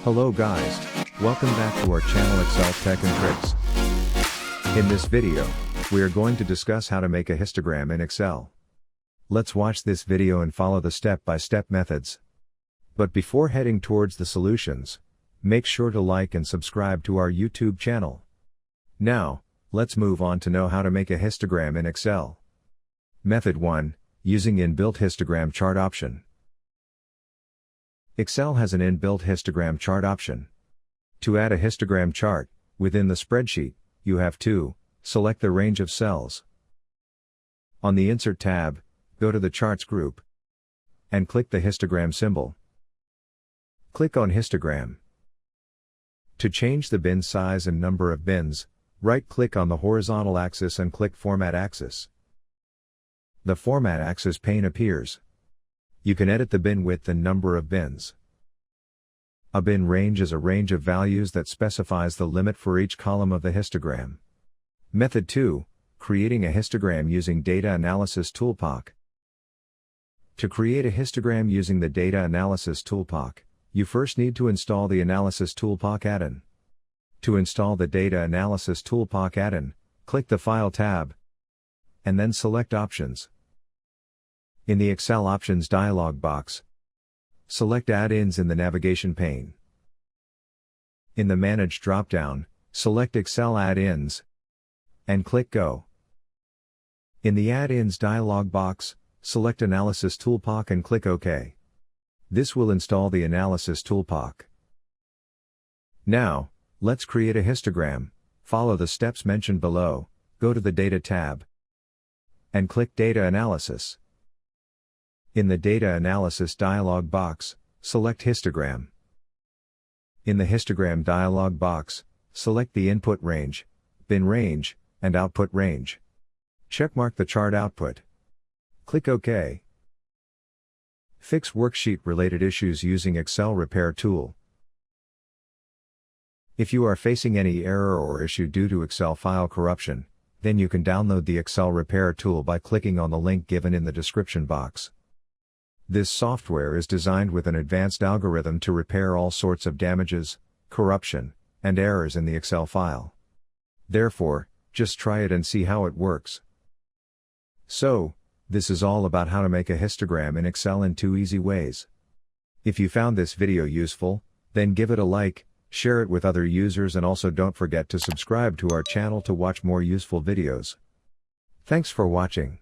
Hello guys, welcome back to our channel Excel Tech and Tricks. In this video, we are going to discuss how to make a histogram in Excel. Let's watch this video and follow the step-by-step methods. But before heading towards the solutions, make sure to like and subscribe to our YouTube channel. Now, let's move on to know how to make a histogram in Excel. Method 1, using inbuilt histogram chart option. Excel has an inbuilt histogram chart option. To add a histogram chart, within the spreadsheet, you have to select the range of cells. On the Insert tab, go to the Charts group and click the histogram symbol. Click on Histogram. To change the bin size and number of bins, right-click on the horizontal axis and click Format Axis. The Format Axis pane appears. You can edit the bin width and number of bins. A bin range is a range of values that specifies the limit for each column of the histogram. Method 2, creating a histogram using Data Analysis Toolpak. To create a histogram using the Data Analysis Toolpak, you first need to install the Analysis Toolpak add-in. To install the Data Analysis Toolpak add-in, click the File tab, and then select Options. In the Excel Options dialog box, select Add-ins in the navigation pane. In the Manage drop-down, select Excel Add-ins, and click Go. In the Add-ins dialog box, select Analysis Toolpak and click OK. This will install the Analysis Toolpak. Now, let's create a histogram. Follow the steps mentioned below, go to the Data tab, and click Data Analysis. In the Data Analysis dialog box, select Histogram. In the Histogram dialog box, select the Input range, Bin range, and Output range. Checkmark the chart output. Click OK. Fix worksheet-related issues using Excel Repair tool. If you are facing any error or issue due to Excel file corruption, then you can download the Excel Repair tool by clicking on the link given in the description box. This software is designed with an advanced algorithm to repair all sorts of damages, corruption, and errors in the Excel file. Therefore, just try it and see how it works. So, this is all about how to make a histogram in Excel in 2 easy ways. If you found this video useful, then give it a like, share it with other users, and also don't forget to subscribe to our channel to watch more useful videos. Thanks for watching.